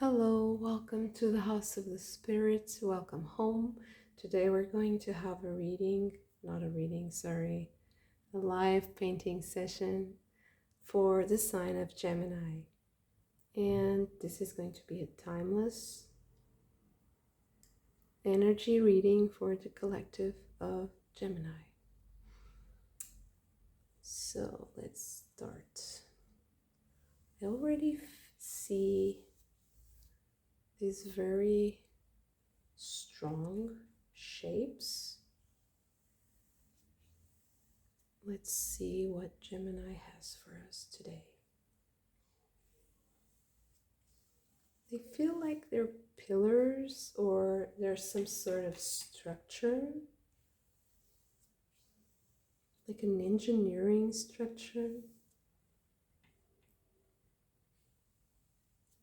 Hello, welcome to the House of the Spirits. Welcome home. Today we're going to have a a live painting session for the sign of Gemini. And this is going to be a timeless energy reading for the collective of Gemini. So let's start. I already see these very strong shapes. Let's see what Gemini has for us today. They feel like they're pillars or there's some sort of structure, like an engineering structure.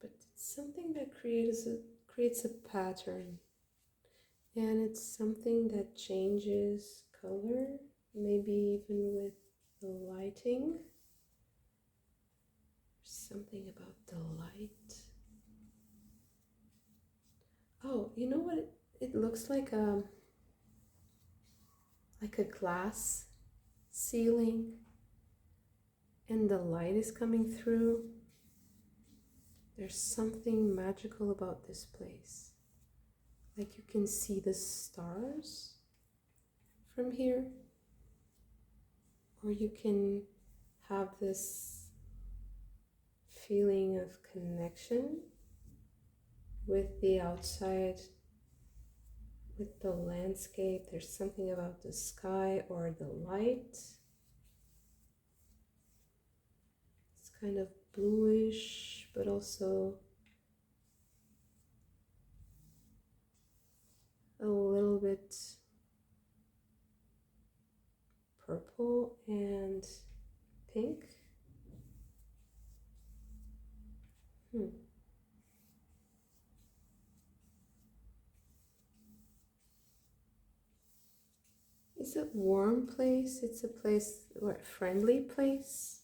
But it's something that creates a pattern, and it's something that changes color, maybe even with the lighting. There's something about the light. Oh, you know what? It looks like a glass ceiling, and the light is coming through. There's something magical about this place. Like you can see the stars from here, or you can have this feeling of connection with the outside, with the landscape. There's something about the sky or the light. It's kind of bluish, but also a little bit purple and pink. It's a warm place. It's a place, or a friendly place.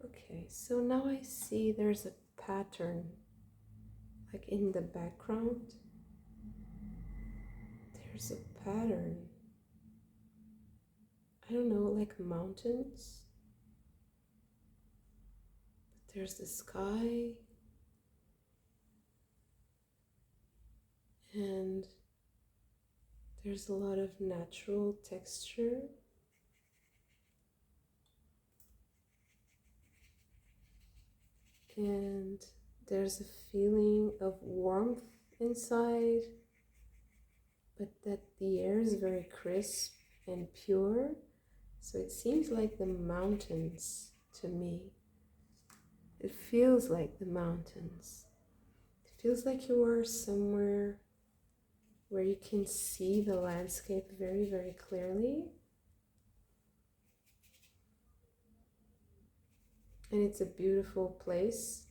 Okay, so now I see there's a pattern, like in the background. There's a pattern. I don't know, like mountains. But there's the sky. And there's a lot of natural texture. And there's a feeling of warmth inside, but that the air is very crisp and pure. So it seems like the mountains to me. It feels like the mountains. It feels like you are somewhere where you can see the landscape very, very clearly. And it's a beautiful place.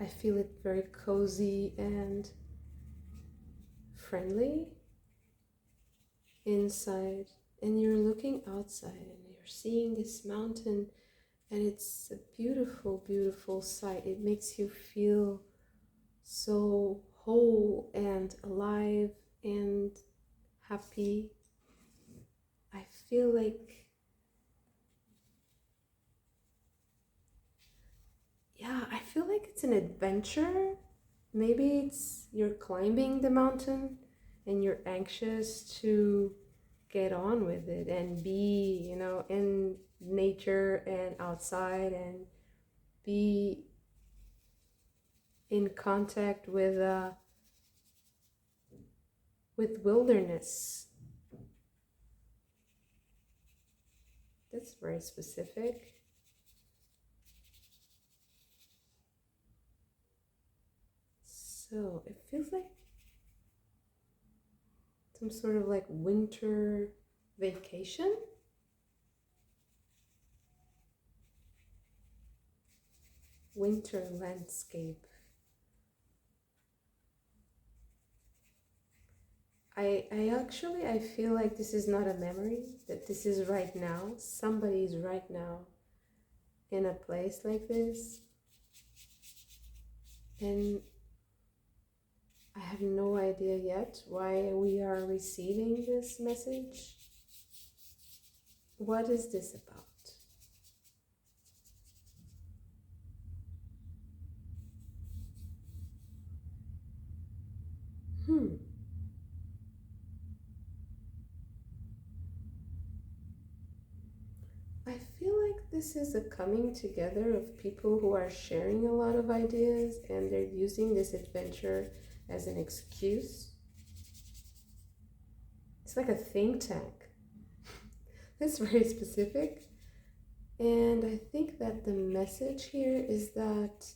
I feel it very cozy and friendly inside. And you're looking outside and you're seeing this mountain, and it's a beautiful, beautiful sight. It makes you feel so whole and alive and happy. I feel like, I feel like it's an adventure. Maybe it's you're climbing the mountain and you're anxious to get on with it and be, in nature and outside and be in contact with wilderness. That's very specific. So it feels like some sort of like winter vacation. Winter landscape. I feel like this is not a memory, that this is right now. Somebody is right now in a place like this, and I have no idea yet why we are receiving this message. What is this about? I feel like this is a coming together of people who are sharing a lot of ideas, and they're using this adventure as an excuse. It's like a think tank. That's very specific. And I think that the message here is that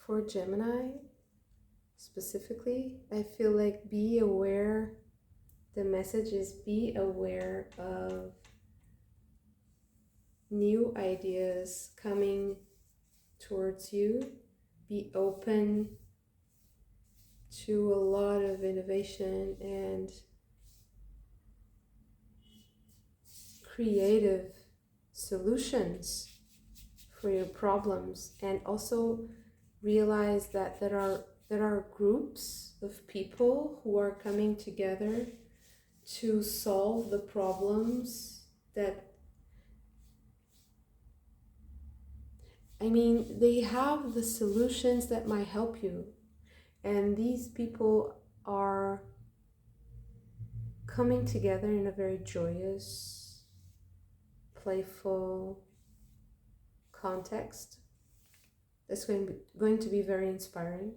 for Gemini specifically, I feel like be aware. The message is be aware of new ideas coming towards you. Be open to a lot of innovation and creative solutions for your problems, and also realize that there are groups of people who are coming together to solve the problems that, I mean, they have the solutions that might help you, and these people are coming together in a very joyous, playful context. That's going to be very inspiring.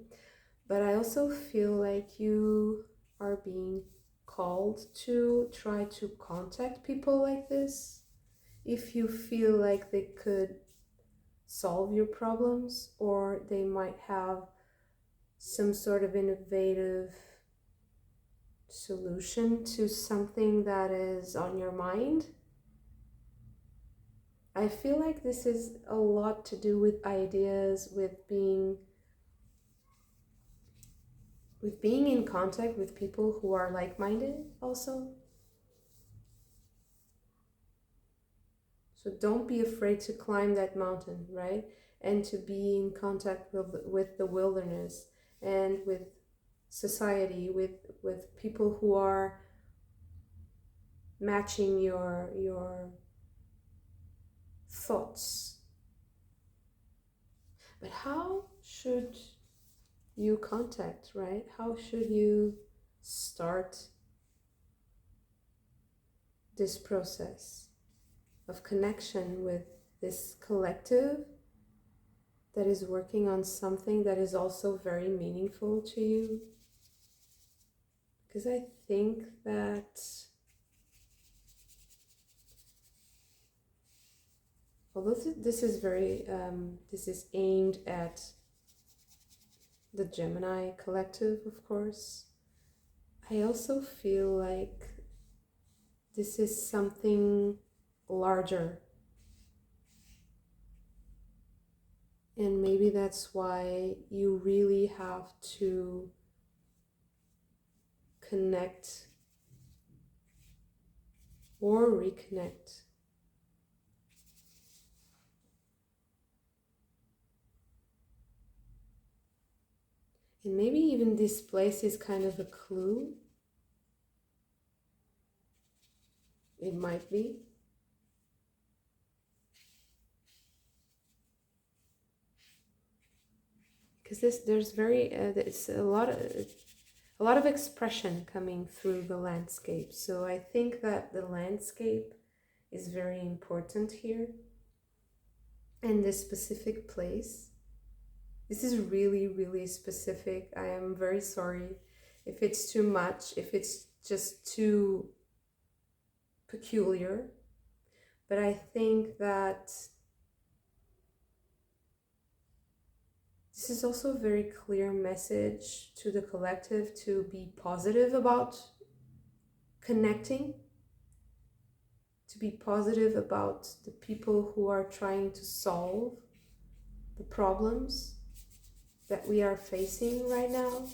But I also feel like you are being called to try to contact people like this if you feel like they could solve your problems, or they might have some sort of innovative solution to something that is on your mind. I feel like this is a lot to do with ideas, with being in contact with people who are like-minded also. So don't be afraid to climb that mountain, right? And to be in contact with the wilderness and with society, with people who are matching your thoughts. But how should you contact, right? How should you start this process of connection with this collective that is working on something that is also very meaningful to you? Because I think that although this is very this is aimed at the Gemini collective, of course, I also feel like this is something larger. And maybe that's why you really have to connect or reconnect. And maybe even this place is kind of a clue. It might be. Because there's very it's a lot of expression coming through the landscape. So I think that the landscape is very important here. And this specific place, this is really, really specific. I am very sorry if it's too much, if it's just too peculiar. But I think that this is also a very clear message to the collective to be positive about connecting, to be positive about the people who are trying to solve the problems that we are facing right now.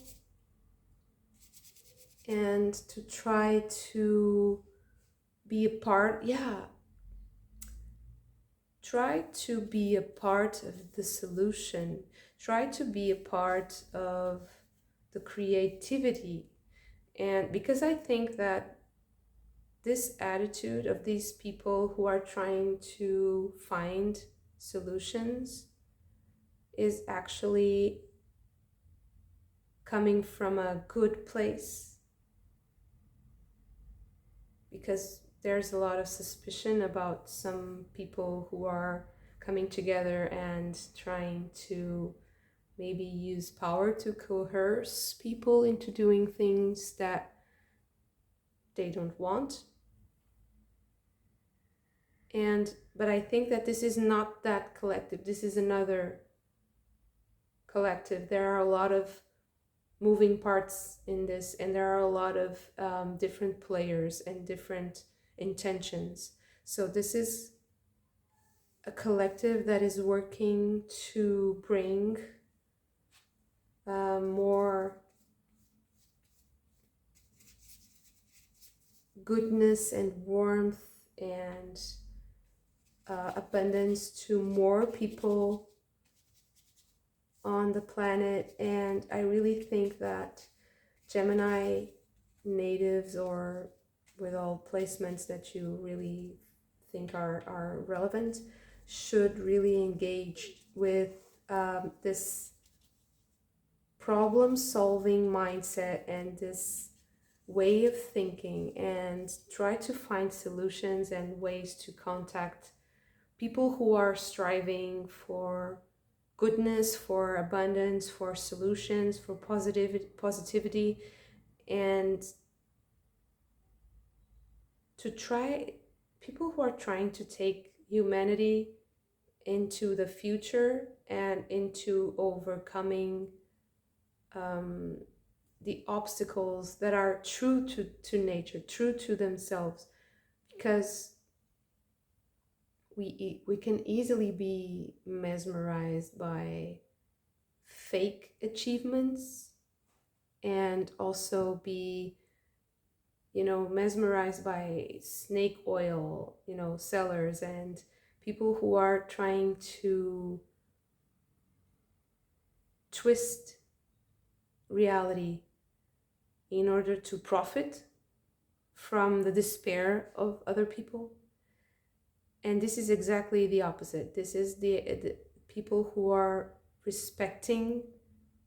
and to try to be a part, yeah, try to be a part of the solution, try to be a part of the creativity. And because I think that this attitude of these people who are trying to find solutions is actually coming from a good place, because there's a lot of suspicion about some people who are coming together and trying to maybe use power to coerce people into doing things that they don't want. And but I think that this is not that collective. This is another collective. There are a lot of moving parts in this, and there are a lot of different players and different intentions. So this is a collective that is working to bring more goodness and warmth and abundance to more people on the planet. And I really think that Gemini natives, or with all placements that you really think are relevant, should really engage with this problem solving mindset and this way of thinking, and try to find solutions and ways to contact people who are striving for goodness, for abundance, for solutions, for positivity, and to try, people who are trying to take humanity into the future and into overcoming the obstacles that are true to nature, true to themselves, because we can easily be mesmerized by fake achievements, and also be, mesmerized by snake oil, sellers, and people who are trying to twist reality in order to profit from the despair of other people. And this is exactly the opposite. This is the people who are respecting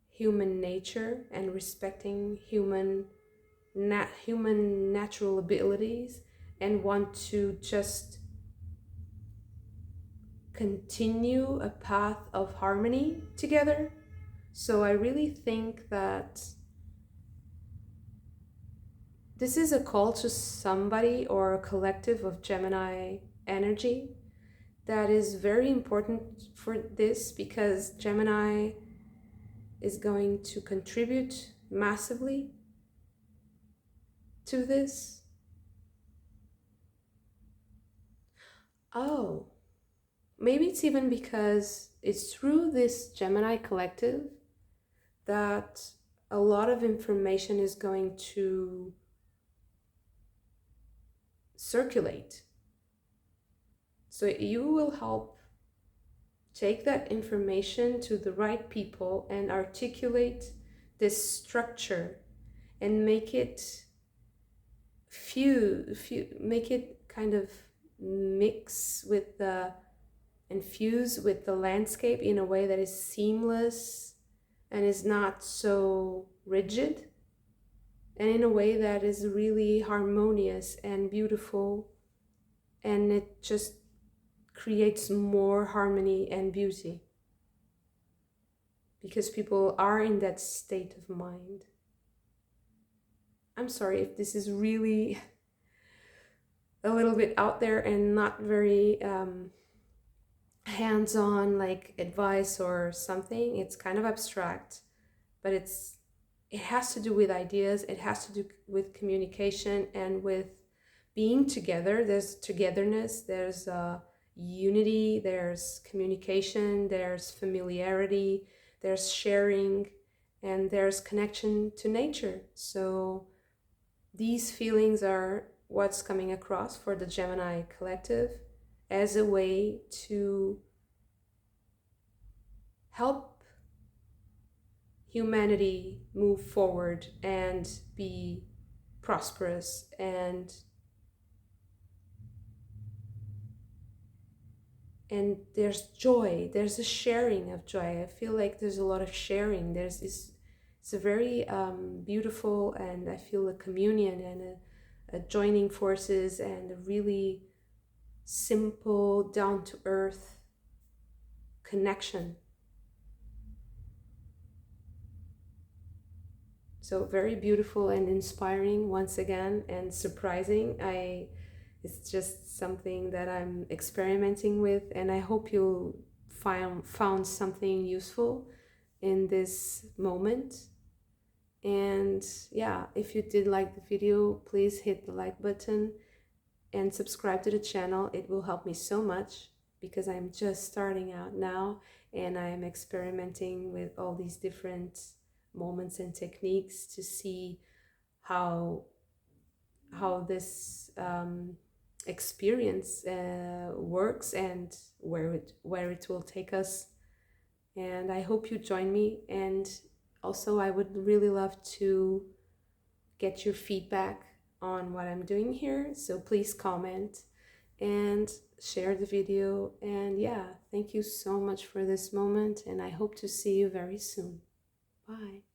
human nature and respecting human natural abilities, and want to just continue a path of harmony together. So I really think that this is a call to somebody or a collective of Gemini energy that is very important for this, because Gemini is going to contribute massively to this. Oh, maybe it's even because it's through this Gemini collective that a lot of information is going to circulate. So you will help take that information to the right people and articulate this structure and make it make it kind of mix with the and fuse with the landscape in a way that is seamless and is not so rigid, and in a way that is really harmonious and beautiful, and it just creates more harmony and beauty, because people are in that state of mind. I'm sorry if this is really a little bit out there and not very hands-on, like advice or something. It's kind of abstract, but it has to do with ideas, it has to do with communication and with being together. There's togetherness, there's unity, there's communication, there's familiarity, there's sharing, and there's connection to nature. So these feelings are what's coming across for the Gemini collective as a way to help humanity move forward and be prosperous, and there's joy, there's a sharing of joy. I feel like there's a lot of sharing. There's this, it's a very beautiful, and I feel a communion and a joining forces and a really simple, down-to-earth connection. So very beautiful and inspiring once again, and surprising. It's just something that I'm experimenting with, and I hope you found something useful in this moment. And yeah, if you did like the video, please hit the like button and subscribe to the channel. It will help me so much because I'm just starting out now and I'm experimenting with all these different moments and techniques to see how this experience works and where it will take us. And I hope you join me. And also I would really love to get your feedback on what I'm doing here, so please comment and share the video. And yeah, thank you so much for this moment, and I hope to see you very soon. Bye.